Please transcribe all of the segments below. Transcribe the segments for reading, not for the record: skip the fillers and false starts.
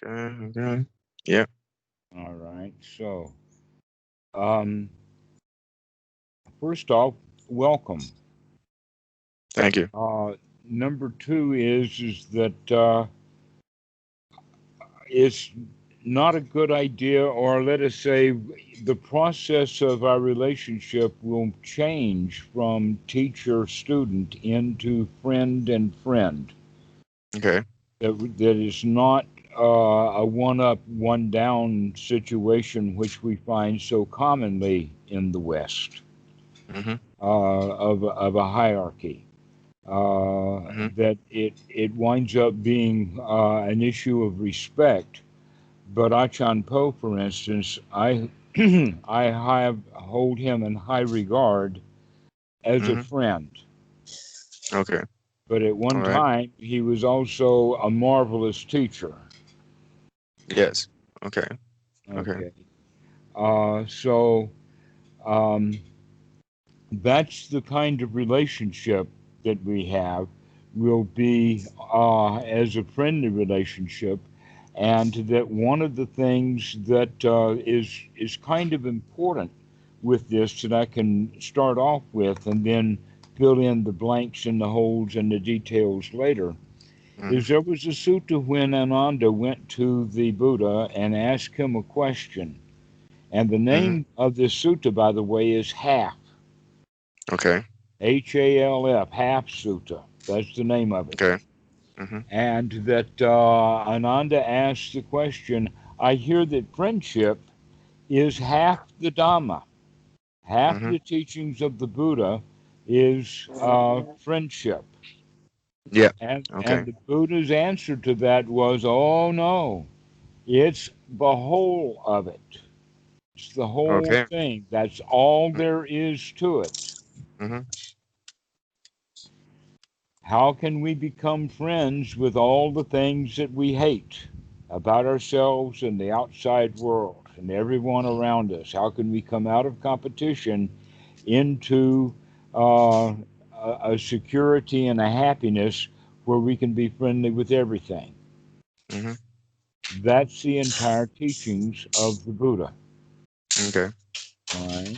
Okay. Okay. Yeah. All right. So, um, first off, welcome. Thank you. Number two is that it's not a good idea, or let us say, the process of our relationship will change from teacher student into friend and friend. Okay. That is not a one up, one down situation, which we find so commonly in the West, Mm-hmm. of a hierarchy. Mm-hmm. That it winds up being an issue of respect. But Achan Po, for instance, I have hold him in high regard as a Mm-hmm. friend. Okay. But at All one right. time, he was also a marvelous teacher. Yes. Okay. Okay. Okay. So um, that's the kind of relationship that we have will be as a friendly relationship, and that one of the things that is kind of important with this that I can start off with and then fill in the blanks and the holes and the details later Mm-hmm. is there was a sutta when Ananda went to the Buddha and asked him a question. And the Mm-hmm. name of this sutta, by the way, is Half. Okay. HALF, Half Sutta. That's the name of it. Okay. Mm-hmm. And that Ananda asked the question, I hear that friendship is half the Dhamma. Half Mm-hmm. the teachings of the Buddha is friendship. Yeah. And Okay. the Buddha's answer to that was, oh no, it's the whole of it. It's the whole Okay. thing. That's all there is to it. Mm-hmm. How can we become friends with all the things that we hate about ourselves and the outside world and everyone around us? How can we come out of competition into uh, a security and a happiness where we can be friendly with everything? Mm-hmm. That's the entire teachings of the Buddha. Okay. All right.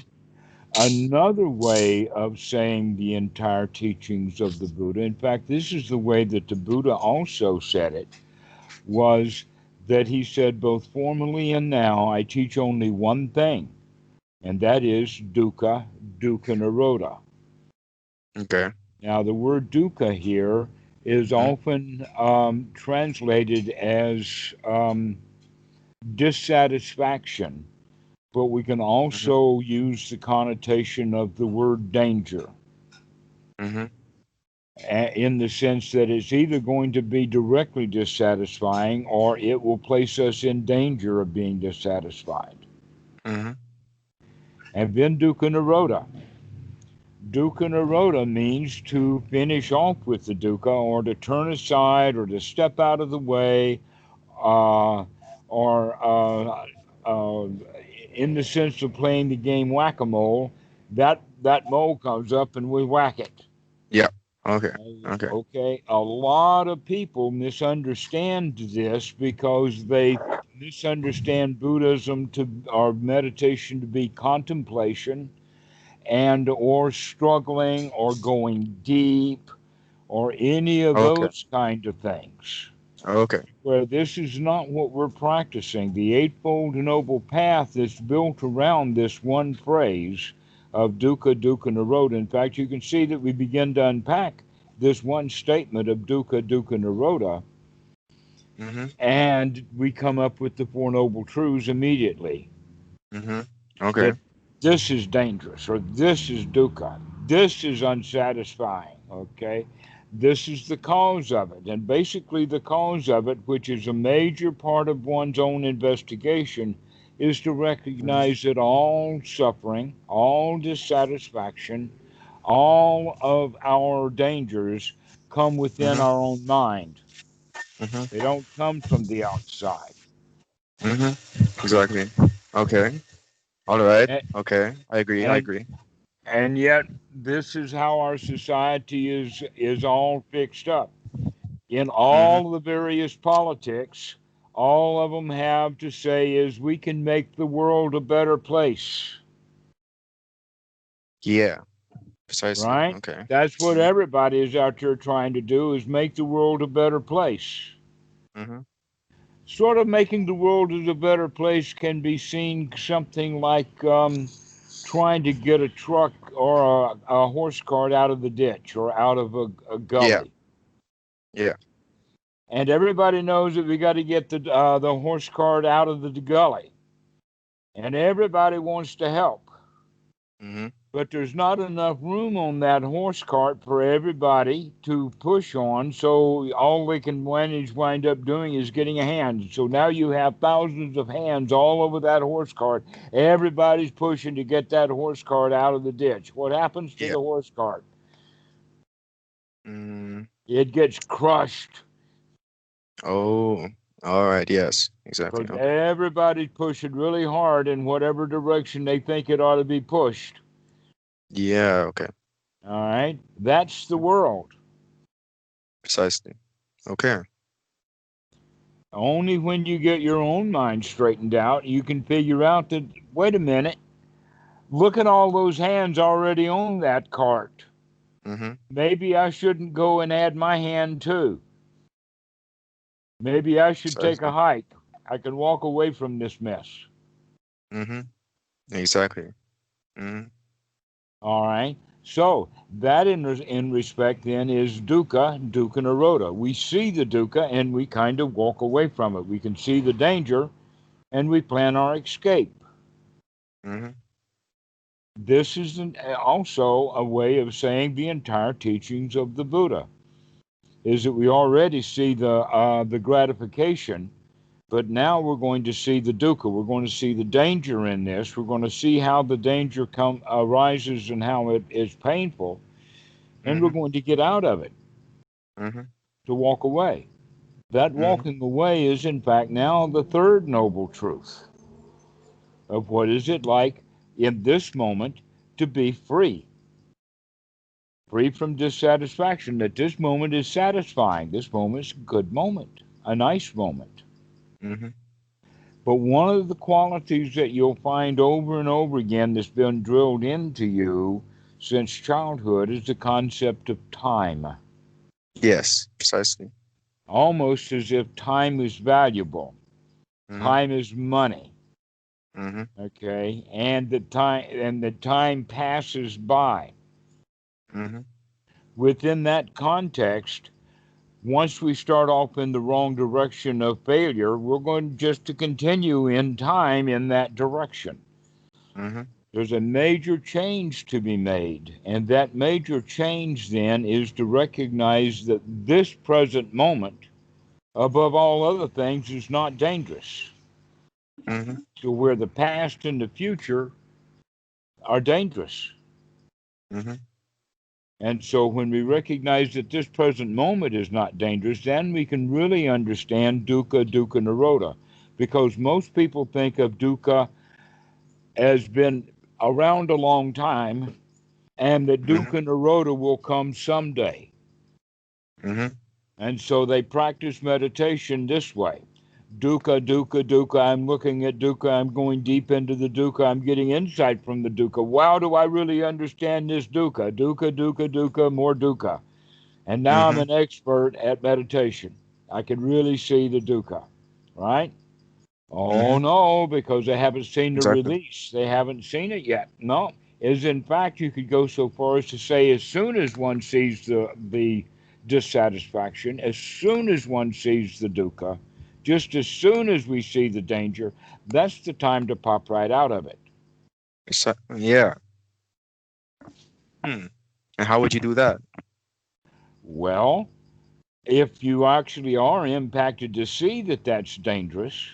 Another way of saying the entire teachings of the Buddha, in fact, this is the way that the Buddha also said it, was that he said, both formally and now, I teach only one thing, and that is dukkha, dukkha nirodha. Okay. Now, the word dukkha here is Mm-hmm. often translated as dissatisfaction, but we can Mm-hmm. also use the connotation of the word danger, Mm-hmm. in the sense that it's either going to be directly dissatisfying or it will place us in danger of being dissatisfied. Mm-hmm. And then dukkha nirodha. Dukkha nirodha means to finish off with the dukkha, or to turn aside, or to step out of the way, uh, or uh, in the sense of playing the game whack-a-mole, that mole comes up and we whack it. Yeah. Okay. Okay. Okay, a lot of people misunderstand this because they misunderstand Buddhism to or meditation to be contemplation and or struggling or going deep or any of Okay. those kind of things. Okay. Where this is not what we're practicing. The Eightfold Noble Path is built around this one phrase of dukkha, dukkha nirodha. In fact, you can see that we begin to unpack this one statement of dukkha, dukkha nirodha, Mm-hmm. and we come up with the Four Noble Truths immediately. Mm-hmm. Okay. That this is dangerous, or this is dukkha, this is unsatisfying, okay? This is the cause of it. And basically, the cause of it, which is a major part of one's own investigation, is to Mm-hmm. recognize that all suffering, all dissatisfaction, all of our dangers come within Mm-hmm. our own mind. They Mm-hmm. don't come from the outside. Mm-hmm. Exactly. Okay. All right. And, Okay. I agree. I and agree. And yet, this is how our society is all fixed up. In Mm-hmm. all the various politics, all of them have to say is we can make the world a better place, Yeah. Precisely. right? Okay. That's what Mhm. everybody is out there trying to do is make the world a better place. Mhm. Sort of making the world as a better place can be seen something like trying to get a truck or a horse cart out of the ditch or out of a Yeah. gully. Yeah. And everybody knows that we got to get the horse cart out of the gully. And everybody wants to help. Mhm. But there's not enough room on that horse cart for everybody to push on. So all they can wind up doing is getting a hand. So now you have thousands of hands all over that horse cart. Everybody's pushing to get that horse cart out of the ditch. What happens to Yeah. the horse cart? Mm. It gets crushed Oh. All right. Yes. Exactly. because Okay. everybody's pushing really hard in whatever direction they think it ought to be pushed. Yeah. Okay. All right? That's the world. Precisely. Okay. Only when you get your own mind straightened out, you can figure out that, wait a minute, look at all those hands already on that cart. Mhm. Maybe I shouldn't go and add my hand too. Maybe I should take a Precisely. hike. I can walk away from this mess. Mhm. Exactly. Mhm. All right. So that in respect then is dukkha, dukkha nirodha. We see the dukkha and we kind of walk away from it. We can see the danger and we plan our escape. Mhm. This is also a way of saying the entire teachings of the Buddha is that we already see the gratification, but now we're going to see the dukkha. We're going to see the danger in this. We're going to see how the danger arises and how it is painful, and we're Mhm. going to get out of it Mhm. to walk away. That Mhm. walking away is, in fact, now the third noble truth of what is it like in this moment to be free, free from dissatisfaction, that this moment is satisfying. This moment is a good moment, a nice moment. Mhm. But one of the qualities that you'll find over and over again that's been drilled into you since childhood is the concept of time, Yes. Precisely. almost as if time is valuable. Mhm. Time is money, Mhm. okay? And the time passes by. Mhm. Within that context, once we start off in the wrong direction of failure, we're going just to continue in time in that direction. Mhm. There's a major change to be made, and that major change then is to recognize that this present moment, above all other things, is not dangerous. Mhm. So, where the past and the future are dangerous. Mhm. And so, when we recognize that this present moment is not dangerous, then we can really understand dukkha, dukkha nirodha. Because most people think of dukkha as been around a long time and that Mhm. dukkha nirodha will come someday. Mhm. And so they practice meditation this way. Dukkha, dukkha, dukkha. I'm looking at dukkha. I'm going deep into the dukkha. I'm getting insight from the dukkha. Wow, do I really understand this dukkha? Dukkha, dukkha, dukkha, more dukkha. And now I'm Mhm. an expert at meditation. I can really see the dukkha, right? Oh Mhm. no, because they haven't seen the Exactly. release. They haven't seen it yet. No, is in fact you could go so far as to say as soon as one sees the dissatisfaction, as soon as one sees the dukkha, just as soon as we see the danger, that's the time to pop right out of it. Yeah. Hmm. And how would you do that? Well, if you actually are impacted to see that that's dangerous,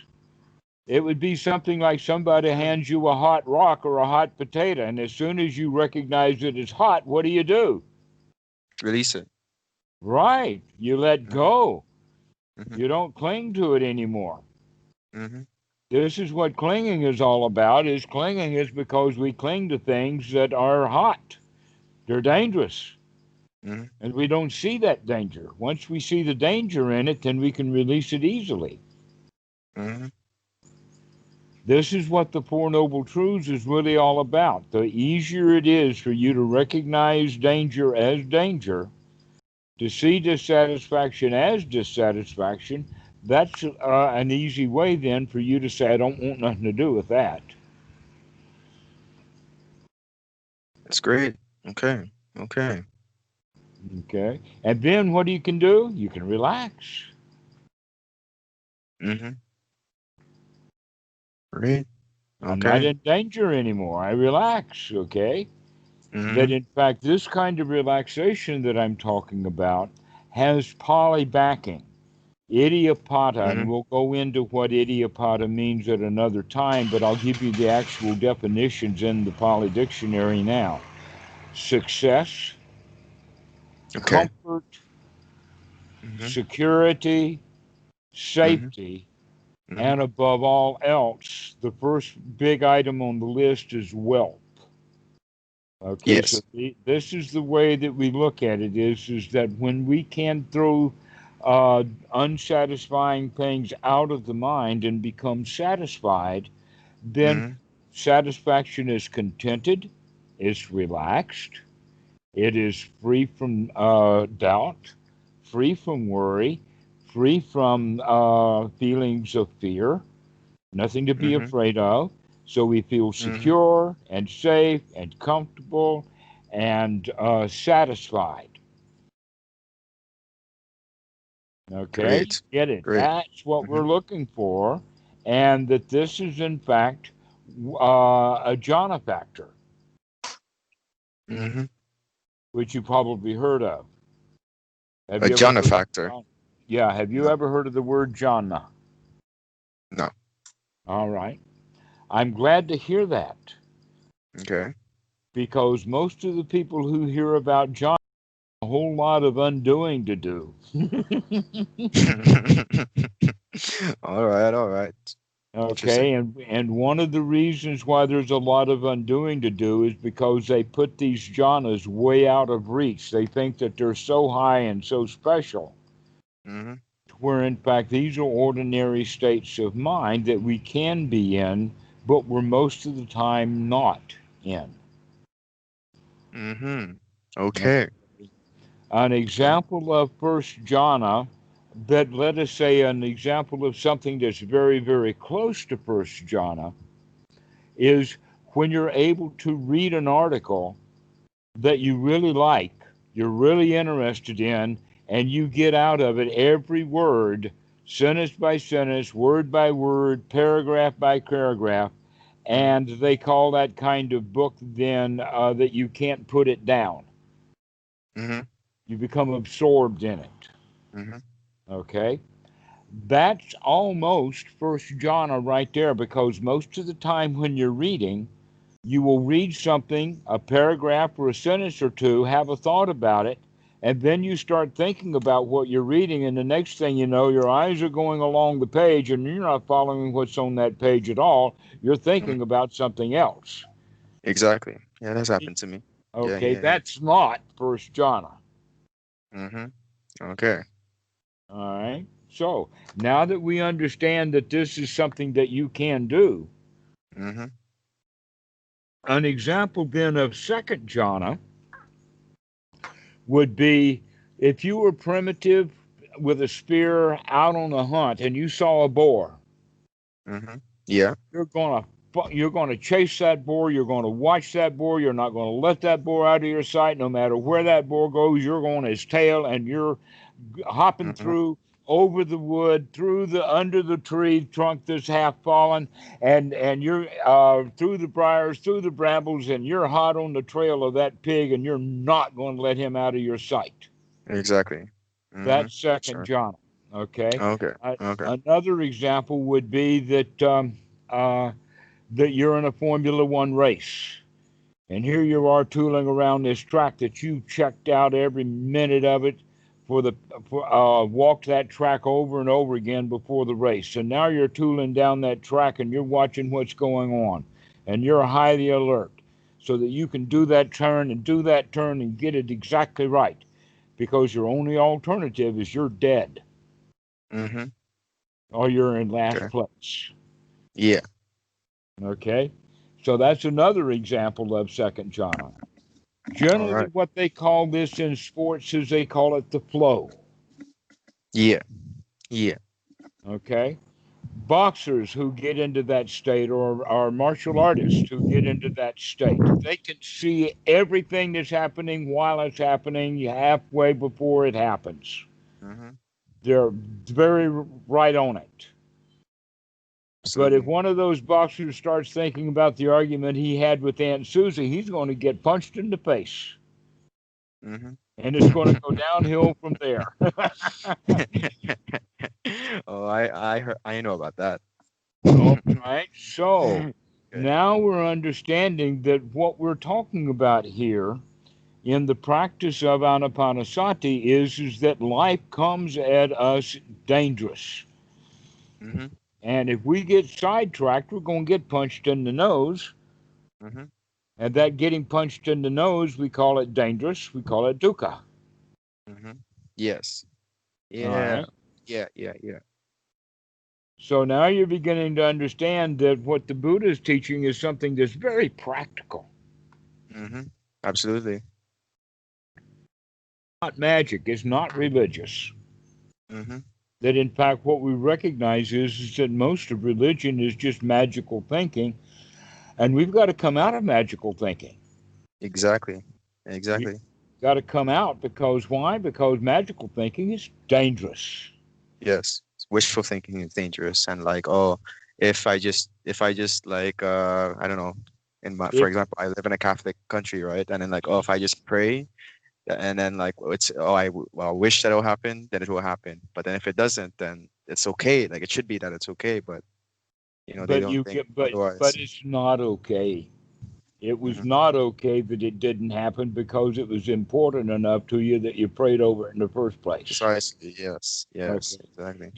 it would be something like somebody Mhm. hands you a hot rock or a hot potato, and as soon as you recognize that it's hot, what do? Release it. Right, you let Mhm. go. Mhm. You don't cling to it anymore. Mhm. This is what clinging is all about. Is clinging is because we cling to things that are hot. They're dangerous, Mhm. and we don't see that danger. Once we see the danger in it, then we can release it easily. Mm-hmm. This is what the Four Noble Truths is really all about. The easier it is for you to recognize danger as danger, to see dissatisfaction as dissatisfaction, that's an easy way then for you to say, I don't want nothing to do with that. That's great. Okay. Okay. Okay. And then what you can do? You can relax. Mm-hmm. Great. I'm not Okay. in danger anymore. I relax. Okay. That Mm-hmm. in fact, this kind of relaxation that I'm talking about has Pali backing. Idiopata, and Mm-hmm. we'll go into what idiopata means at another time, but I'll give you the actual definitions in the Pali Dictionary now. Success, Okay. comfort, Mm-hmm. security, Mm-hmm. safety, Mm-hmm. and above all else, the first big item on the list is wealth. Okay, so Yes. this is the way that we look at it is that when we can throw unsatisfying things out of the mind and become satisfied, then Mm-hmm. satisfaction is contented, it's relaxed, it is free from doubt, free from worry, free from feelings of fear, nothing to be Mm-hmm. afraid of. So we feel Mm-hmm. secure and safe and comfortable and satisfied. Okay, you Great. get it. Great. That's what Mm-hmm. we're looking for, and that this is in fact a jhana factor, Mm-hmm. which you probably heard of. Have A you ever jhana heard of factor. jhana? Yeah, have you No. ever heard of the word jhana? No. All right. I'm glad to hear that Okay. because most of the people who hear about jhana have a whole lot of undoing to do. All right. All right. Okay, Interesting. and one of the reasons why there's a lot of undoing to do is because they put these jhanas way out of reach. They think that they're so high and so special, Mm-hmm. where in fact these are ordinary states of mind that we can be in, but we're most of the time not in. Mm-hmm. Okay. Okay. An Okay. example of first jhana, that let us say an example of something that's very, very close to first jhana is when you're able to read an article that you really like, you're really interested in, and you get out of it every word, sentence by sentence, word by word, paragraph by paragraph, Mm-hmm. and they call that kind of book then that you can't put it down. Mm-hmm. You become absorbed in it. Mm-hmm. Okay? That's almost first jhana right there because most of the time when you're reading, you will read something, a paragraph or a sentence or two, have a thought about it, and then you start thinking about what you're reading, and the next thing you know, your eyes are going along the page and you're not following what's on that page at all. You're Mm-hmm. thinking about something else. Exactly. Yeah, that's happened to me. Yeah. Okay, Yeah. Yeah. that's not first jhana. Mm-hmm. Okay. All right. So now that we understand that this is something that you can do, Mm-hmm. an example then of second jhana would be if you were primitive with a spear out on a hunt and you saw a boar, Mm-hmm. Yeah. you're gonna chase that boar. You're gonna watch that boar. You're not gonna let that boar out of your sight. No matter where that boar goes, you're on his tail and you're hopping Mm-hmm. through over the wood, through the under the tree trunk that's half fallen, and you're through the briars, through the brambles, and you're hot on the trail of that pig, and you're not going to let him out of your sight. Exactly. Mm-hmm. That's second Sure. jhana. Okay. Okay. Okay. Another example would be uh, that you're in a Formula One race. And here you are tooling around this track that you checked out every minute of it walked that track over and over again before the race. So now you're tooling down that track and you're watching what's going on, and you're highly alert so that you can do that turn and do that turn and get it exactly right because your only alternative is you're dead. Mm-hmm. or you're in last Okay. place. Yeah. Okay? So that's another example of second jhana. All Generally, right. what they call this in sports is they call it the flow. Yeah. Yeah. Okay? Boxers who get into that state, or martial artists who get into that state, they can see everything that's happening while it's happening halfway before it happens. Mm-hmm. They're very right on it. But if Absolutely. one of those boxers starts thinking about the argument he had with Aunt Susie, he's going to get punched in the face. Mm-hmm. And it's going to go downhill from there. Oh, I know about that. All right. So Okay. now we're understanding that what we're talking about here in the practice of anapanasati is that life comes at us dangerous. Mm-hmm. And if we get sidetracked, we're going to get punched in the nose. Mm-hmm. And that getting punched in the nose, we call it dangerous. We call it dukkha. Mm-hmm. Yes. All Yeah. right. Yeah. Yeah. Yeah. So now you're beginning to understand that what the Buddha is teaching is something that's very practical, Mm-hmm. Absolutely. not magic, it's not religious. Mm-hmm. That in fact, what we recognize is that most of religion is just magical thinking, and we've got to come out of magical thinking. Exactly. We've Exactly. got to come out because why? Because magical thinking is dangerous. Yes. Wishful thinking is dangerous, and like, oh, if I just like I don't know, for If example, I live in a Catholic country, right? And then like, oh, if I just pray, and then like it's oh well, wish that it will happen, then it will happen. But then if it doesn't, then it's okay. Like it should be that it's okay, but they but don't you think get but otherwise. it's not okay. It was Hmm. not okay that it didn't happen because it was important enough to you that you prayed over it in the first place. Precisely. Yes. Yes. Okay. Exactly.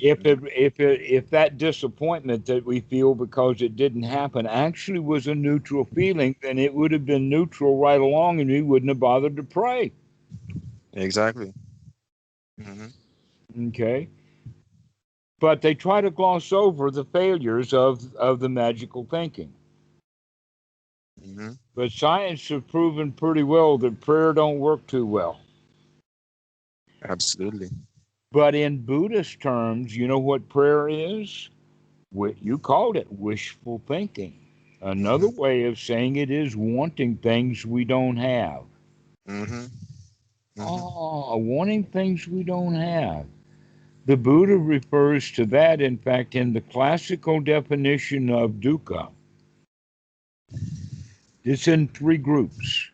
If that disappointment that we feel because it didn't happen actually was a neutral feeling, then it would have been neutral right along, and we wouldn't have bothered to pray. Exactly. Hmm. Okay. But they try to gloss over the failures of the magical thinking. Hmm. But science has proven pretty well that prayer don't work too well. Absolutely. But in Buddhist terms, you know what prayer is? You called it wishful thinking. Another Hmm. way of saying it is wanting things we don't have. Hmm. Hmm. Oh, wanting things we don't have. The Buddha refers to that, in fact, in the classical definition of dukkha. It's in three groups.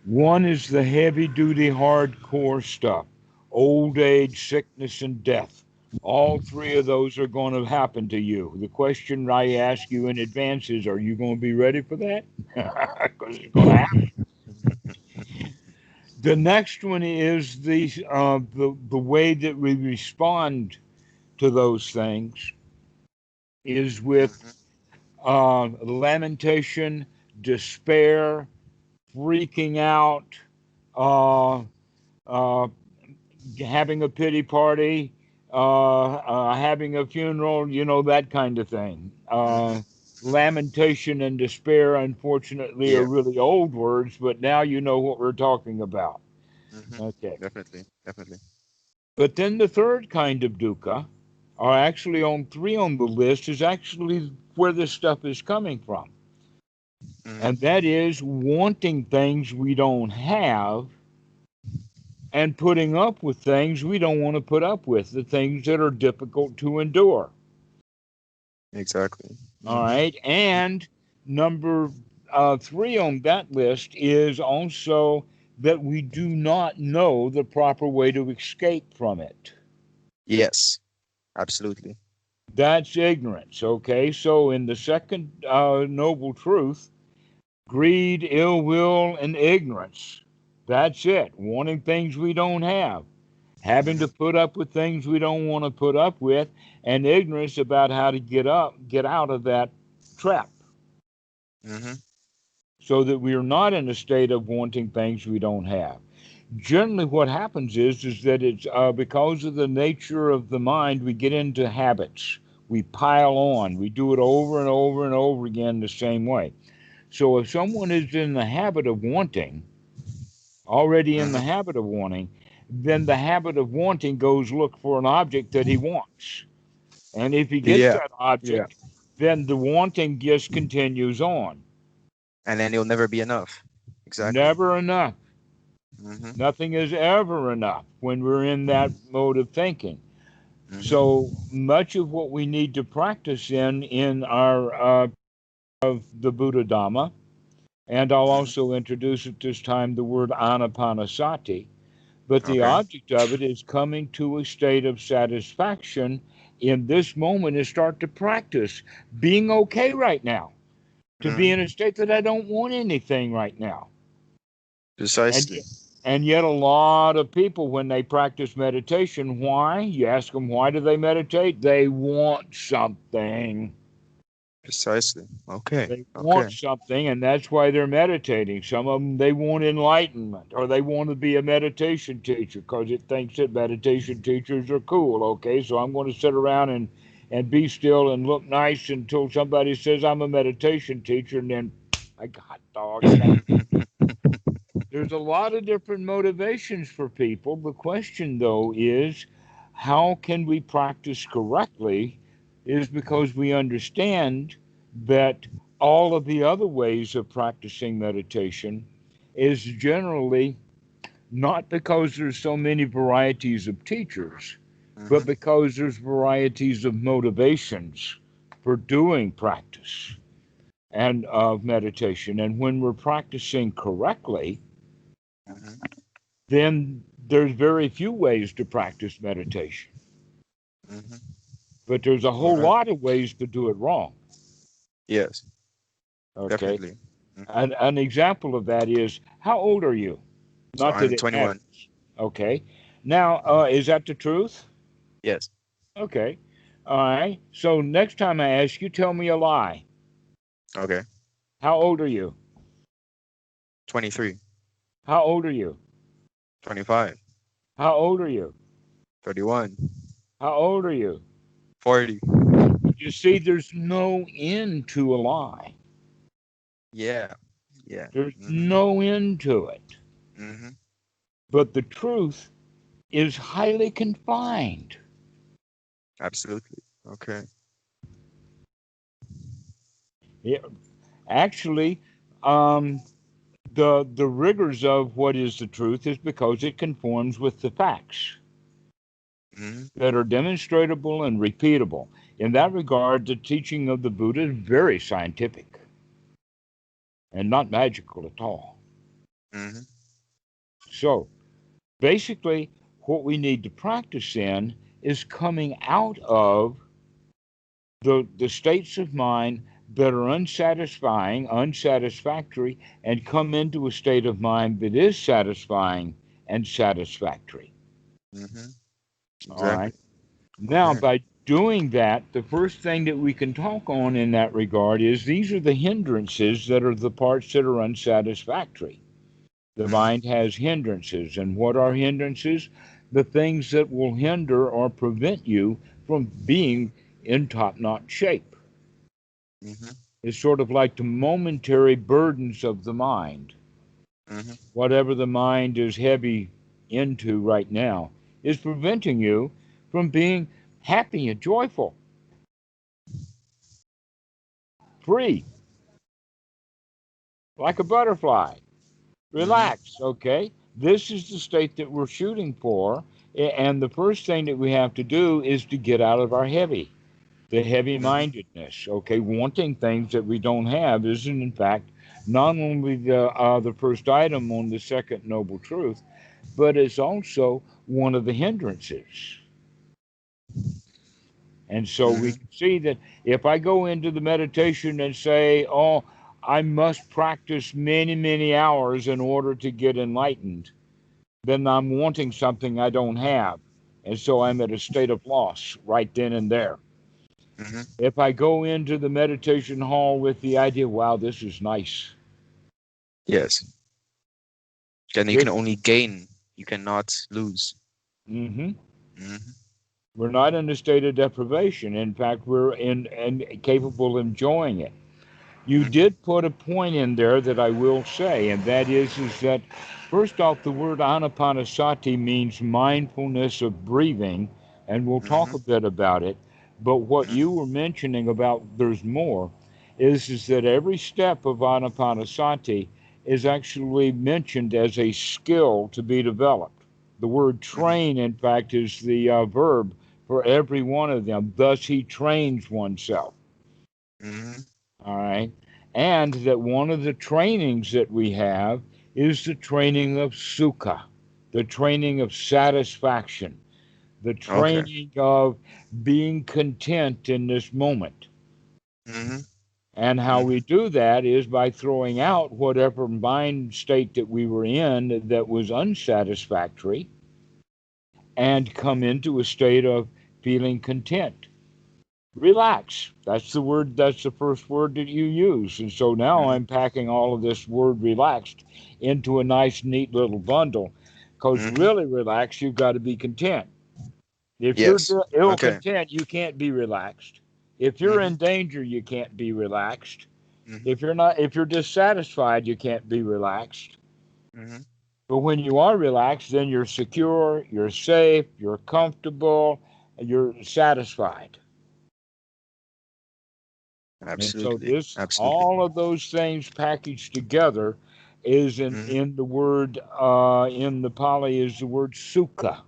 One is the heavy duty, hardcore stuff, old age, sickness, and death. All three of those are going to happen to you. The question I ask you in advance is, are you going to be ready for that? Because it's going to happen. The next one is the way that we respond to those things is with Hmm. lamentation, despair, freaking out, uh, uh, having a pity party, having a funeral, that kind of thing. Hmm. Lamentation and despair, unfortunately, are Yeah. really old words, but now you know what we're talking about. Hmm. Okay. Definitely. Definitely. But then the third kind of dukkha, are actually on three on the list, is actually where this stuff is coming from. And Hmm. that is wanting things we don't have and putting up with things we don't want to put up with, the things that are difficult to endure. Exactly. All Hmm. right. And number three on that list is also that we do not know the proper way to escape from it. Yes. Absolutely. That's ignorance. Okay. So, in the second noble truth, greed, ill will, and ignorance. That's it. Wanting things we don't have, having to Hmm. put up with things we don't want to put up with, and ignorance about how to get out of that trap, Hmm. so that we are not in a state of wanting things we don't have. Generally, what happens is that it's because of the nature of the mind, we get into habits. We pile on. We do it over and over and over again the same way. So if someone is in the habit of wanting, already in the Mm-hmm. habit of wanting, then the habit of wanting goes look for an object that he wants. And if he gets Yeah. that Yeah. object, then the wanting just continues on. And then it'll never be enough. Exactly. Never enough. Mm-hmm. Nothing is ever enough when we're in that mode of thinking. Mm-hmm. So much of what we need to practice in our of the Buddha Dhamma, and I'll Mm-hmm. also introduce at this time the word anapanasati. But the Okay. object of it is coming to a state of satisfaction in this moment and start to practice being okay right now, to be Mm-hmm. in a state that I don't want anything right now. And Precisely. and yet a lot of people when they practice meditation, why? You ask them why do they meditate? They want something. Precisely. Okay. They Okay. want something, and that's why they're meditating. Some of them, they want enlightenment, or they want to be a meditation teacher because it thinks that meditation teachers are cool. Okay, so I'm going to sit around and be still and look nice until somebody says I'm a meditation teacher, and then I got dog. There's a lot of different motivations for people. The question, though, is how can we practice correctly? Is because we understand that all of the other ways of practicing meditation is generally not because there's so many varieties of teachers, but Mm-hmm. because there's varieties of motivations for doing practice and of meditation. And when we're practicing correctly, Mm-hmm. then there's very few ways to practice meditation. Mm-hmm. But there's a All whole right. lot of ways to do it wrong. Yes. Okay. Definitely. Mm-hmm. An example of that is how old are you? So Not that I'm it 21. matters. Okay. Now, is that the truth? Yes. Okay. All right. So next time I ask you, tell me a lie. Okay. How old are you? 23. How old are you? 25. How old are you? 31. How old are you? 40. You see, there's no end to a lie. Yeah. Yeah. There's Mm-hmm. no end to it. Mm-hmm. But the truth is highly confined. Absolutely. Okay. It, actually, um, the rigors of what is the truth is because it conforms with the facts Mm-hmm. that are demonstratable and repeatable. In that regard, the teaching of the Buddha is very scientific and not magical at all. Mm-hmm. So, basically, what we need to practice in is coming out of the states of mind that are unsatisfying, unsatisfactory, and come into a state of mind that is satisfying and satisfactory. Mm-hmm. All right. Exactly. Now, Okay. by doing that, the first thing that we can talk on in that regard is these are the hindrances that are the parts that are unsatisfactory. The Mm-hmm. mind has hindrances. And what are hindrances? The things that will hinder or prevent you from being in top notch shape. Mm-hmm. Is sort of like the momentary burdens of the mind. Mm-hmm. Whatever the mind is heavy into right now is preventing you from being happy and joyful, free, like a butterfly. Mm-hmm. Relax, okay? This is the state that we're shooting for. And the first thing that we have to do is to get out of our the heavy Mm-hmm. mindedness, okay? Wanting things that we don't have isn't, in fact, not only the first item on the second noble truth, but it's also one of the hindrances. And so we Mm-hmm. can see that if I go into the meditation and say, oh, I must practice many, many hours in order to get enlightened, then I'm wanting something I don't have. And so I'm at a state of loss right then and there. Mm-hmm. If I go into the meditation hall with the idea, wow, this is nice. Yes. Then you can It, only gain. You cannot lose. hmm Mm-hmm. We're not in a state of deprivation. In fact, we're in and capable of enjoying it. You Mm-hmm. did put a point in there that I will say, and that is that first off, the word anapanasati means mindfulness of breathing, and we'll talk Mm-hmm. a bit about it. But what you Mm-hmm. were mentioning about there's more is that every step of anapanasati is actually mentioned as a skill to be developed. The word Mm-hmm. train, in fact, is the verb for every one of them. Thus, he trains oneself. Mm-hmm. All right. And that one of the trainings that we have is the training of sukkah, the training of satisfaction, the Okay. training of being content in this moment. Mm-hmm. And how we Mm-hmm. do that is by throwing out whatever mind state that we were in that was unsatisfactory and come into a state of feeling content. Relax. That's the word, that's the first word that you use. And so now Mm-hmm. I'm packing all of this word relaxed into a nice, neat little bundle. Because Mm-hmm. really relaxed, you've got to be content. If you're Yes. ill Okay. content, you can't be relaxed. If you're Mm-hmm. in danger, you can't be relaxed. Mm-hmm. If you're dissatisfied, you can't be relaxed. Mm-hmm. But when you are relaxed, then you're secure, you're safe, you're comfortable, and you're satisfied. And so Absolutely. this, Absolutely. all of those things packaged together, is Mm-hmm. in the word in the Pali is the word sukha.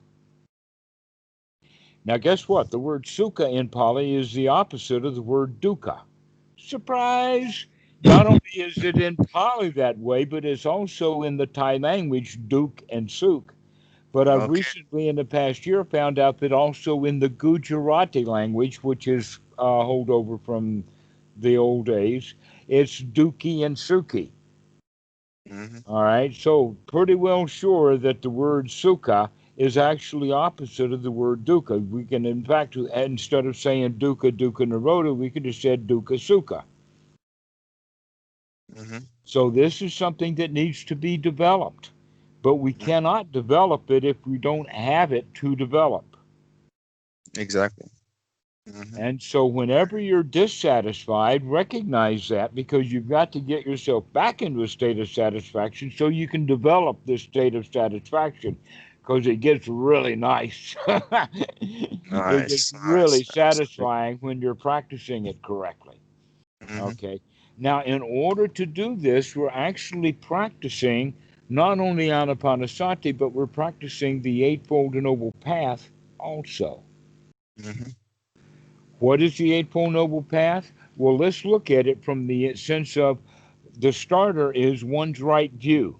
Now, guess what? The word sukha in Pali is the opposite of the word dukkha. Surprise! Not only is it in Pali that way, but it's also in the Thai language, duk and suk. But I've Okay. recently, in the past year, found out that also in the Gujarati language, which is holdover from the old days, it's duki and suki. Mm-hmm. All right, so pretty well sure that the word sukha is actually opposite of the word dukkha. We can, in fact, instead of saying dukkha naroda, we could have said dukkha sukha. Mm-hmm. So this is something that needs to be developed, but we Mm-hmm. cannot develop it if we don't have it to develop. Exactly. Mm-hmm. And so, whenever you're dissatisfied, recognize that because you've got to get yourself back into a state of satisfaction so you can develop this state of satisfaction because it gets really nice. It gets Nice. really Nice. Absolutely. satisfying when you're practicing it correctly. Mm-hmm. Okay. Now, in order to do this, we're actually practicing not only anapanasati, but we're practicing the Eightfold Noble Path also. Mm-hmm. What is the Eightfold Noble Path? Well, let's look at it from the sense of the starter is one's right view.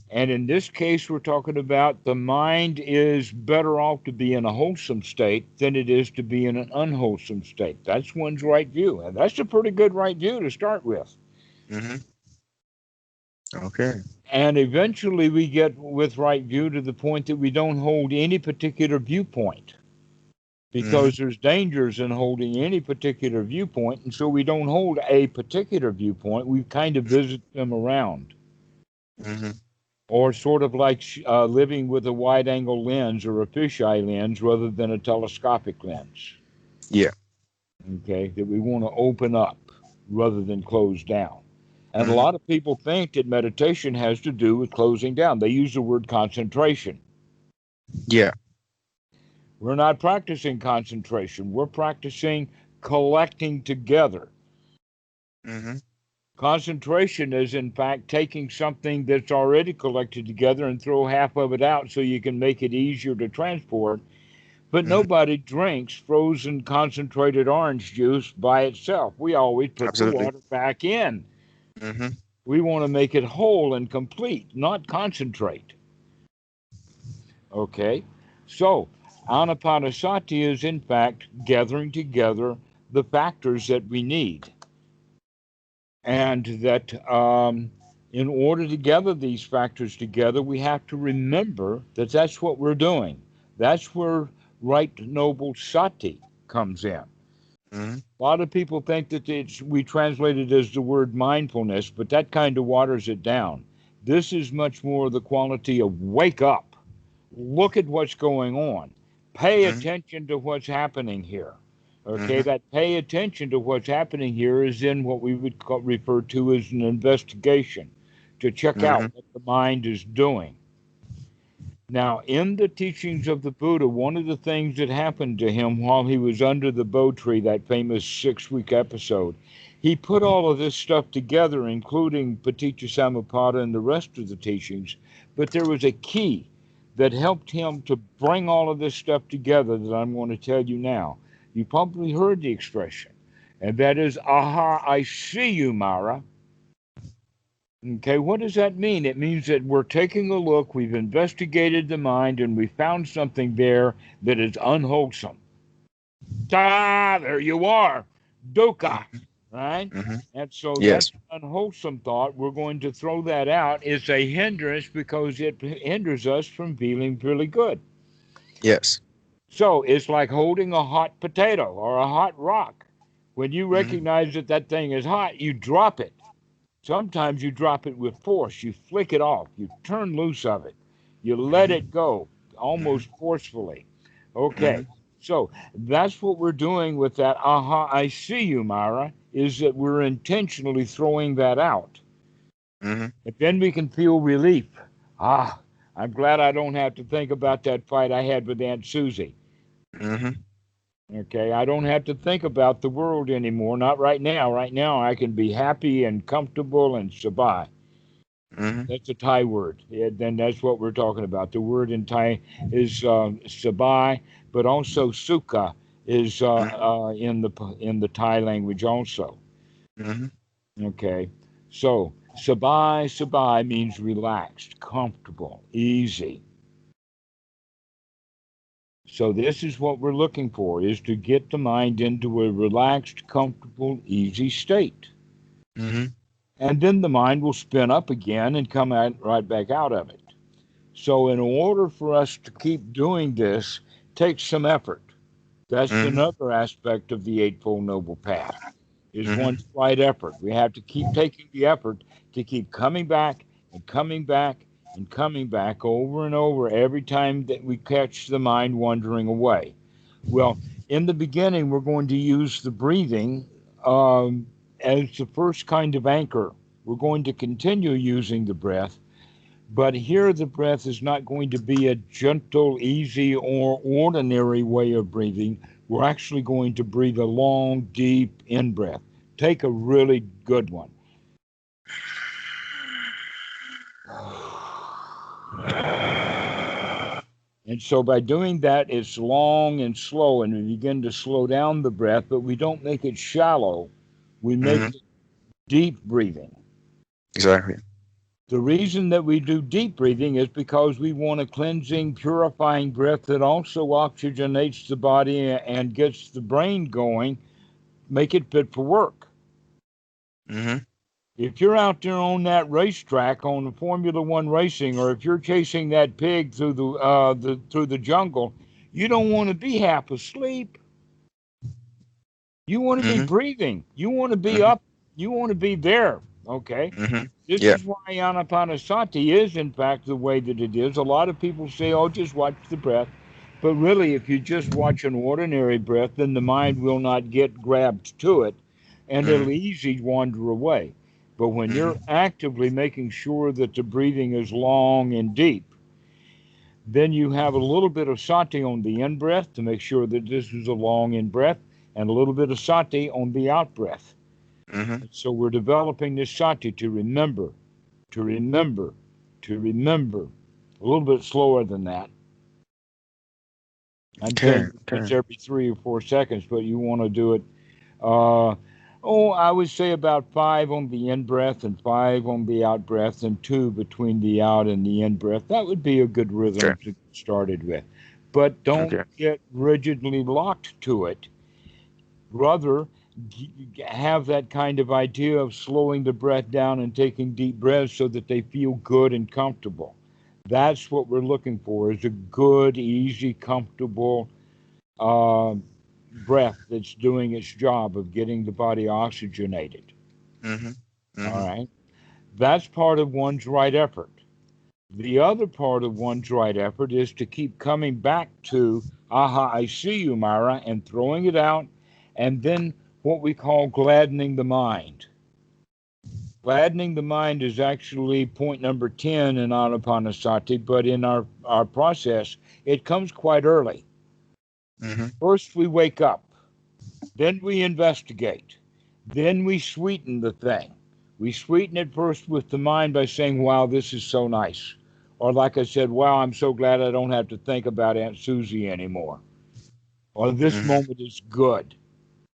And in this case, we're talking about the mind is better off to be in a wholesome state than it is to be in an unwholesome state. That's one's right view. And that's a pretty good right view to start with. Mm-hmm. Okay. And eventually we get with right view to the point that we don't hold any particular viewpoint Mm-hmm. because there's dangers in holding any particular viewpoint. And so we don't hold a particular viewpoint. We kind of visit them around, Mm-hmm. or sort of like living with a wide angle lens or a fisheye lens rather than a telescopic lens. Yeah. Okay, that we want to open up rather than close down. And a Mm-hmm. lot of people think that meditation has to do with closing down. They use the word concentration. Yeah. We're not practicing concentration, we're practicing collecting together. Mm-hmm. Concentration is, in fact, taking something that's already collected together and throw half of it out so you can make it easier to transport. But Mm-hmm. nobody drinks frozen concentrated orange juice by itself. We always put the Absolutely. water back in. Mm-hmm. We want to make it whole and complete, not concentrate. Okay? So, anapanasati is, in fact, gathering together the factors that we need. And that in order to gather these factors together, we have to remember that that's what we're doing. That's where right noble sati comes in. Mm-hmm. A lot of people think that we translate it as the word mindfulness, but that kind of waters it down. This is much more the quality of wake up, look at what's going on, Pay Mhm. attention to what's happening here. Okay, Mhm. that pay attention to what's happening here is in what we would refer to as an investigation, to check out Mhm. what the mind is doing. Now, in the teachings of the Buddha, one of the things that happened to him while he was under the Bo tree, that famous 6 week episode, he put all of this stuff together, including Paticca Samuppada and the rest of the teachings. But there was a key that helped him to bring all of this stuff together that I'm going to tell you now. You probably heard the expression, and that is, aha, I see you, Mara. Okay, what does that mean? It means that we're taking a look, we've investigated the mind, and we found something there that is unwholesome. Ta, there you are, dukkha, Mhm. right? Mhm. And so Yes. that's unwholesome thought. We're going to throw that out. It's a hindrance because it hinders us from feeling really good. Yes. So it's like holding a hot potato or a hot rock. When you Mhm. recognize that that thing is hot, you drop it. Sometimes you drop it with force. You flick it off. You turn loose of it. You let Mhm. it go Mhm. almost forcefully. Okay. Mhm. So that's what we're doing with that aha, I see you, Myra, is that we're intentionally throwing that out. Mhm. And then we can feel relief. Ah, I'm glad I don't have to think about that fight I had with Aunt Susie. Mhm. Okay, I don't have to think about the world anymore. Not right now. Right now, I can be happy and comfortable and sabai. Mhm. That's a Thai word. Yeah, then that's what we're talking about. The word in Thai is sabai, but also sukkah is Mhm. in the Thai language also. Mhm. Okay, so sabai means relaxed, comfortable, easy. So this is what we're looking for: is to get the mind into a relaxed, comfortable, easy state, Mhm. and then the mind will spin up again and come out right back out of it. So, in order for us to keep doing this, takes some effort. That's Mhm. another aspect of the Eightfold Noble Path, is Mhm. one's right effort. We have to keep taking the effort to keep coming back and coming back and coming back over and over every time that we catch the mind wandering away. Well, in the beginning, we're going to use the breathing as the first kind of anchor. We're going to continue using the breath, but here, the breath is not going to be a gentle, easy, or ordinary way of breathing. We're actually going to breathe a long, deep in breath. Take a really good one. And so, by doing that, it's long and slow, and we begin to slow down the breath, but we don't make it shallow. We make Mhm. it deep breathing. Exactly. The reason that we do deep breathing is because we want a cleansing, purifying breath that also oxygenates the body and gets the brain going, make it fit for work. Mhm. If you're out there on that racetrack on the Formula One racing, or if you're chasing that pig through through the jungle, you don't want to be half asleep. You want to be Mhm. breathing. You want to be Mhm. up. You want to be there. Okay. Mhm. This Yeah. is why anapanasati is, in fact, the way that it is. A lot of people say, oh, just watch the breath. But really, if you just watch an ordinary breath, then the mind will not get grabbed to it and it'll Mhm. easily wander away. But when you're Mhm. actively making sure that the breathing is long and deep, then you have a little bit of sati on the in breath to make sure that this is a long in breath, and a little bit of sati on the out breath. Mhm. And so we're developing this sati to remember, to remember. A little bit slower than that. I'm Okay. saying Okay. once every 3 or 4 seconds, but you want to do it. Uh, I would say about 5 on the in breath and 5 on the out breath, and 2 between the out and the in breath. That would be a good Okay. rhythm to get started with. But don't Okay. get rigidly locked to it. Rather, have that kind of idea of slowing the breath down and taking deep breaths so that they feel good and comfortable. That's what we're looking for: is a good, easy, comfortable uh, breath that's doing its job of getting the body oxygenated. Mhm. All Mhm. right, that's part of one's right effort. The other part of one's right effort is to keep coming back to, aha, I see you, Myra, and throwing it out, and then what we call gladdening the mind. Gladdening the mind is actually point number 10 in Anapanasati, but in our process, it comes quite early. Mm-hmm. First, we wake up, then we investigate, then we sweeten the thing. We sweeten it first with the mind by saying, wow, this is so nice. Or, like I said, wow, I'm so glad I don't have to think about Aunt Susie anymore. Or, this Mm-hmm. moment is good.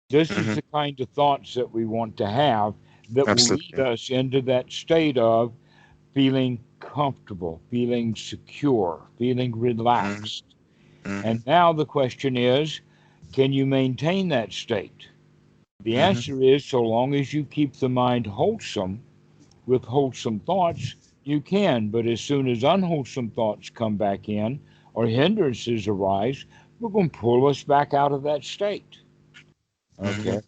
This is Mm-hmm. the kind of thoughts that we want to have that will lead Absolutely. us into that state of feeling comfortable, feeling secure, feeling Mm-hmm. relaxed. Mm-hmm. And now the question is, can you maintain that state? The Mm-hmm. answer is so long as you keep the mind wholesome with wholesome thoughts, you can. But as soon as unwholesome thoughts come back in or hindrances arise, we're going to pull us back out of that state. Mm-hmm. Okay.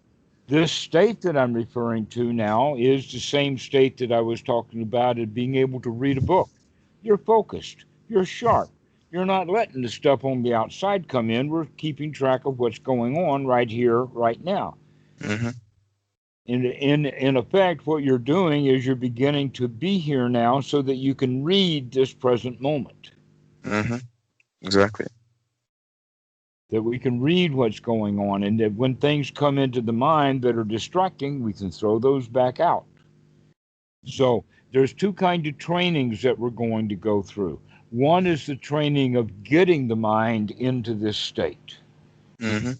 This state that I'm referring to now is the same state that I was talking about at being able to read a book. You're focused, you're sharp, you're not letting the stuff on the outside come in. We're keeping track of what's going on right here, right now. Mm-hmm. In effect, what you're doing is you're beginning to be here now so that you can read this present moment, Mm-hmm. Exactly. that we can read what's going on, and that when things come into the mind that are distracting, we can throw those back out. So there's two kinds of trainings that we're going to go through. One is the training of getting the mind into this state. Mm-hmm.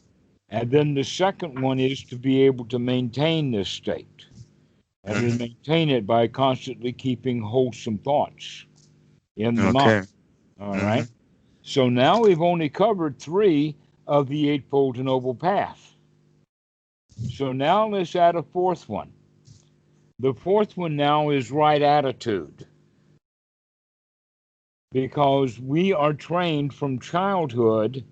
And then the second one is to be able to maintain this state. And to Mm-hmm. maintain it by constantly keeping wholesome thoughts in the mind. Okay. All Mm-hmm. right. So now we've only covered three of the Eightfold Noble Path. So now let's add a fourth one. The fourth one now is right attitude, because we are trained from childhood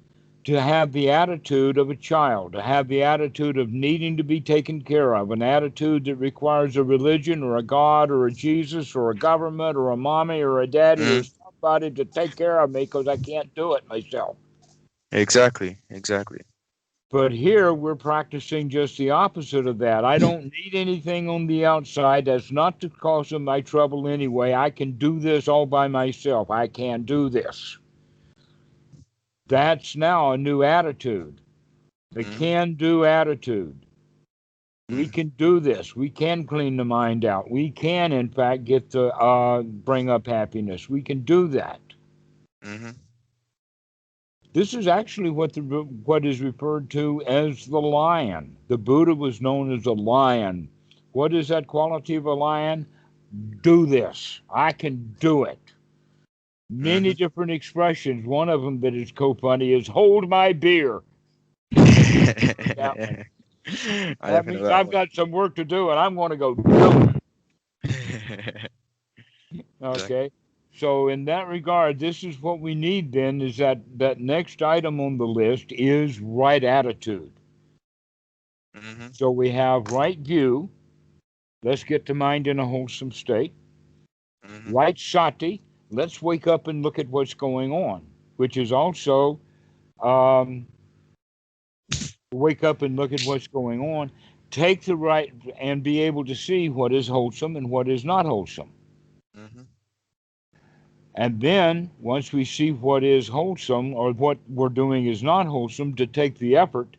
to have the attitude of a child, to have the attitude of needing to be taken care of, an attitude that requires a religion or a God or a Jesus or a government or a mommy or a daddy or Mm-hmm. somebody to take care of me because I can't do it myself. Exactly. Exactly. But here we're practicing just the opposite of that. I don't need anything on the outside. That's not the cause of my trouble anyway. I can do this all by myself. I can do this. That's now a new attitude, the Mm-hmm. can do attitude. We Mm-hmm. can do this. We can clean the mind out. We can, in fact, get to bring up happiness. We can do that. Mm-hmm. This is actually what is referred to as the lion. The Buddha was known as a lion. What is that quality of a lion? Do this. I can do it. Many Mm-hmm. different expressions. One of them that is so funny is hold my beer. That one. I That definitely know means that I've one. got some work to do and I'm going to go do it. Exactly. Okay. So in that regard, this is what we need then is that next item on the list is right attitude. Mm-hmm. So we have right view. Let's get the mind in a wholesome state. Mm-hmm. Right sati. Let's wake up and look at what's going on, which is also um, wake up and look at what's going on. Take the right and be able to see what is wholesome and what is not wholesome. Mm-hmm. And then, once we see what is wholesome or what we're doing is not wholesome, to take the effort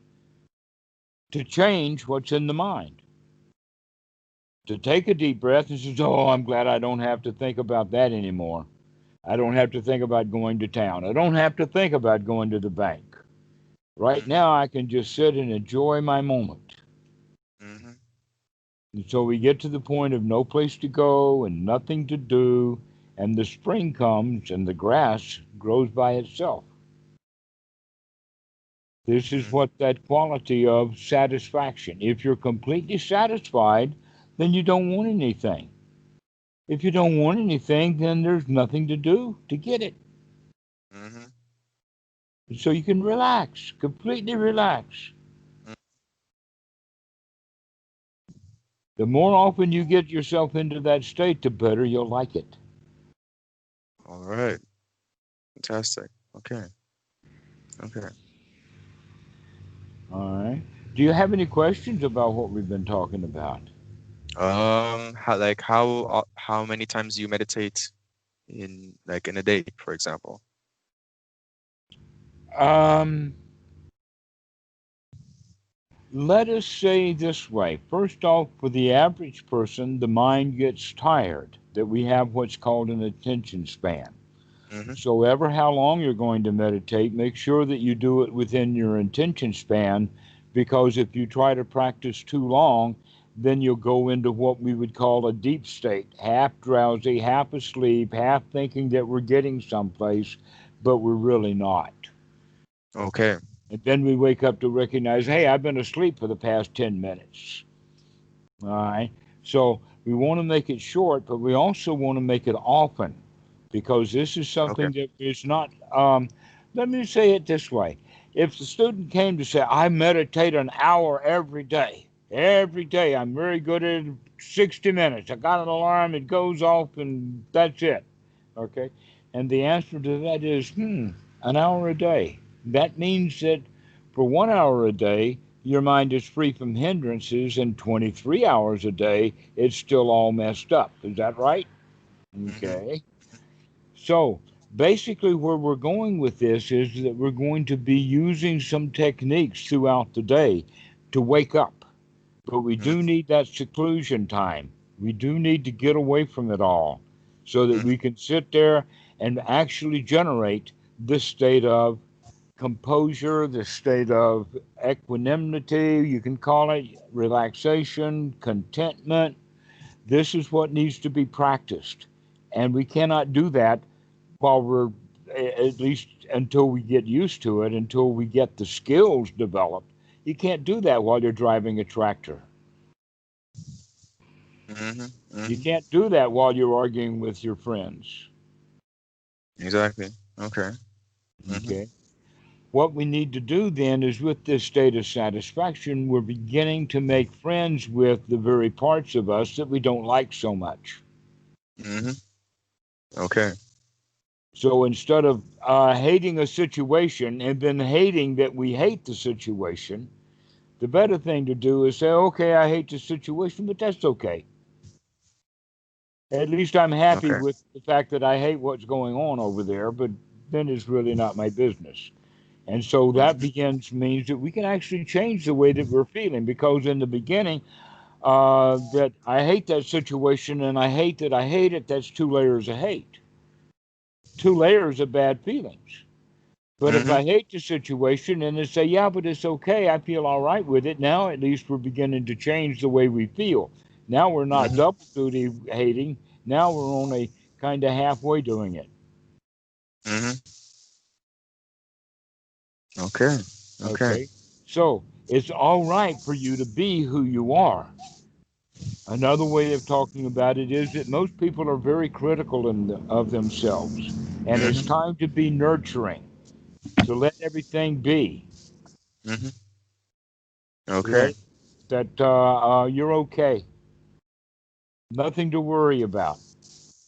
to change what's in the mind. To take a deep breath and say, oh, I'm glad I don't have to think about that anymore. I don't have to think about going to town. I don't have to think about going to the bank. Right Mm-hmm. now, I can just sit and enjoy my moment. Mm-hmm. And so we get to the point of no place to go and nothing to do, and the spring comes and the grass grows by itself. This is Mm-hmm. what that quality of satisfaction. If you're completely satisfied, then you don't want anything. If you don't want anything, then there's nothing to do to get it. Mm-hmm. So you can relax, completely relax. The more often you get yourself into that state, the better you'll like it. All right. Fantastic. Okay. Okay. All right. Do you have any questions about what we've been talking about? How many times do you meditate in like in a day, for example? Um, Let us say this way. First off, for the average person, the mind gets tired, that we have what's called an attention span. Mm-hmm. So, ever how long you're going to meditate, make sure that you do it within your attention span, because if you try to practice too long, then you'll go into what we would call a deep state, half drowsy, half asleep, half thinking that we're getting someplace, but we're really not. Okay. And then we wake up to recognize, hey, I've been asleep for the past 10 minutes. All right. So we want to make it short, but we also want to make it often, because this is Okay. something that is not, let me say it this way. If the student came to say, I meditate an hour every day, I'm very good at 60 minutes. I got an alarm, it goes off, and that's it. Okay. And the answer to that is, an hour a day. That means that for 1 hour a day, your mind is free from hindrances, and 23 hours a day, it's still all messed up. Is that right? Mm-hmm. Okay. So basically, where we're going with this is that we're going to be using some techniques throughout the day to wake up. But we do Mm-hmm. need that seclusion time. We do need to get away from it all so that we Mm-hmm. can sit there and actually generate this state of composure, the state of equanimity, you can call it relaxation, contentment. This is what needs to be practiced. And we cannot do that while we're, at least until we get used to it, until we get the skills developed. You can't do that while you're driving a tractor. Mm-hmm. You Mm-hmm. can't do that while you're arguing with your friends. Exactly. Okay. Mm-hmm. Okay. What we need to do then is, with this state of satisfaction, we're beginning to make friends with the very parts of us that we don't like so much. Mm-hmm. Okay. So instead of hating a situation and then hating that we hate the situation, the better thing to do is say, okay, I hate the situation, but that's okay. At least I'm happy Okay. with the fact that I hate what's going on over there, but then it's really not my business. And so that Mm-hmm. begins means that we can actually change the way that we're feeling, because in the beginning, that I hate that situation and I hate that I hate it, that's two layers of hate, two layers of bad feelings. But if Mm-hmm. I hate the situation and then say, yeah, but it's okay, I feel all right with it, now at least we're beginning to change the way we feel. Now we're not Mm-hmm. double duty hating, now we're only kind of halfway doing it. Mm-hmm. Okay. Okay. Okay? So it's all right for you to be who you are. Another way of talking about it is that most people are very critical of themselves, and it's Mm-hmm. time to be nurturing, to let everything be, Mm-hmm. to Okay. let that you're okay, nothing to worry about.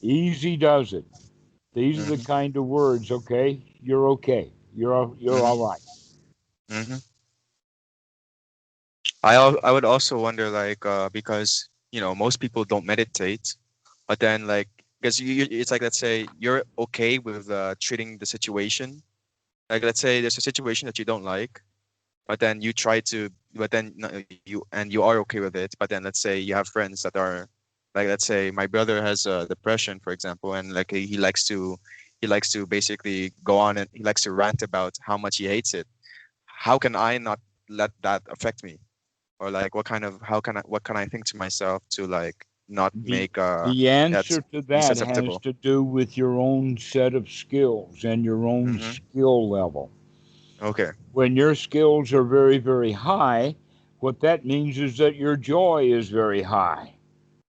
Easy does it. These are the Mm-hmm. kind of words. Okay, you're okay. You're all Mm-hmm. right. Mm-hmm. I would also wonder because most people don't meditate, but then like because it's like let's say you're okay with treating the situation. Like let's say there's a situation that you don't like, but then you try to, but then you are okay with it. But then let's say you have friends that are like let's say my brother has depression, for example, and like he likes to basically go on and he likes to rant about how much he hates it. How can I not let that affect me? Or like what can I think to myself to like not The make the that answer to be that has susceptible. to do with your own set of skills and your own Mm-hmm. skill level. Okay. When your skills are very, very high, what that means is that your joy is very high.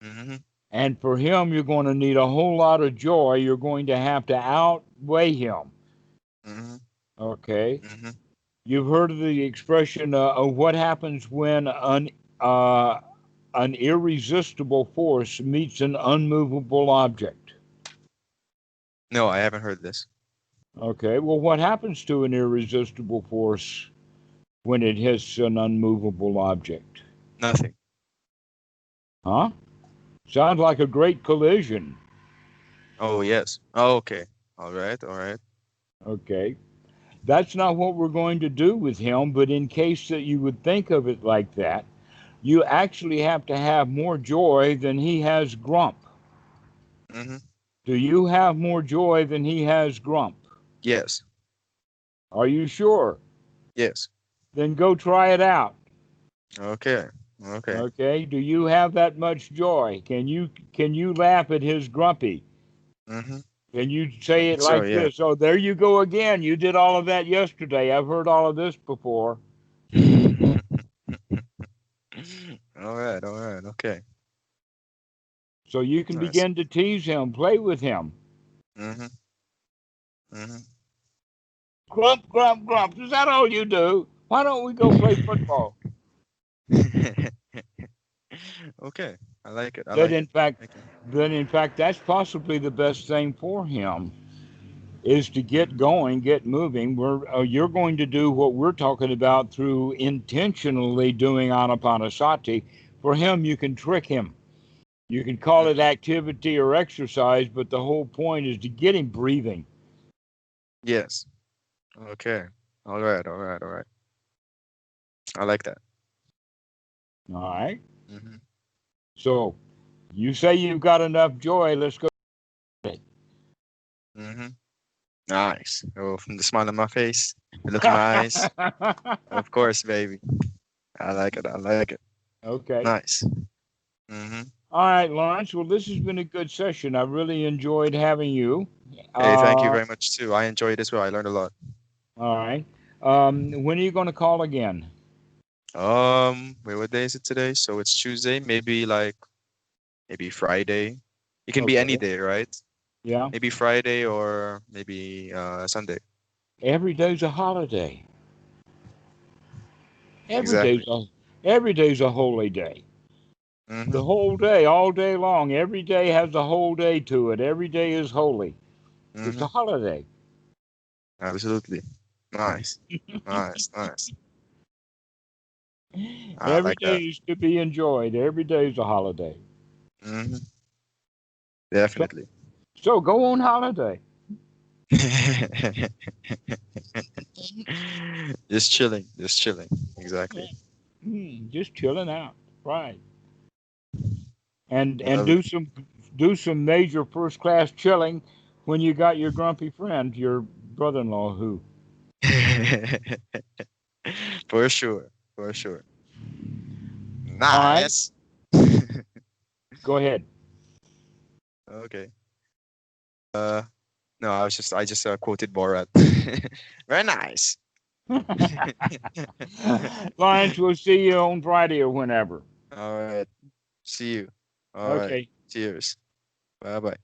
Mm-hmm. And for him, you're going to need a whole lot of joy. You're going to have to outweigh him. Mm-hmm. Okay. Mm-hmm. You've heard of the expression of what happens when an irresistible force meets an unmovable object. No, I haven't heard this. Okay, well, what happens to an irresistible force when it hits an unmovable object? Nothing. Huh? Sounds like a great collision. Oh, yes. Oh, okay. All right. All right. Okay. That's not what we're going to do with him, but in case that you would think of it like that, you actually have to have more joy than he has grump. Mm-hmm. Do you have more joy than he has grump? Yes. Are you sure? Yes. Then go try it out. Okay. Okay. Okay? Do you have that much joy? Can you laugh at his grumpy? Mm-hmm. Can you I say it think so. like Yeah. this? Oh, there you go again. You did all of that yesterday. I've heard all of this before. All right. All right. Okay. So you can Nice. begin to tease him, play with him. Mm-hmm. Mm-hmm. Grump, grump, grump. Is that all you do? Why don't we go play football? Okay. I like it. I That like in it. fact, Thank you. that's possibly the best thing for him is to get going, get moving. You're going to do what we're talking about through intentionally doing anapanasati. For him, you can trick him. You can call it Mm-hmm. activity or exercise, but the whole point is to get him breathing. Yes. Okay. All right. All right. All right. I like that. All right. Mm-hmm. So you say you've got enough joy. Let's go. Mm-hmm. Nice. Oh, from the smile on my face, the look in my eyes. Of course, baby. I like it. I like it. Okay. Nice. Mm-hmm. All right, Lawrence. Well, this has been a good session. I really enjoyed having you. Hey, thank you Uh, very much too. I enjoyed it as well. I learned a lot. all right. When are you going to call again? Wait, what day is it today? So it's Tuesday. Maybe Friday. It can be any Okay. day, right? Yeah. Maybe Friday or maybe Sunday. Every day's a holiday. Every day's Exactly. a every day's a holy day. Mm-hmm. The whole day, all day long. Every day has a whole day to it. Every day is holy. It's Mm-hmm. a holiday. Absolutely. Nice. Nice. Nice. I Every like day that. is to be enjoyed. Every day is a holiday. Mm-hmm. So, Definitely. so go on holiday. Just chilling. Just chilling. Exactly. Just chilling out, right? And Lovely. do some major first class chilling when you got your grumpy friend, your brother-in-law, who. For sure. For sure. All right, Nice. go ahead. Okay. Uh, no, I just quoted Borat. Very nice. Lawrence, we'll see you on Friday or whenever. All right. See you. All right. Okay. Cheers. Bye bye.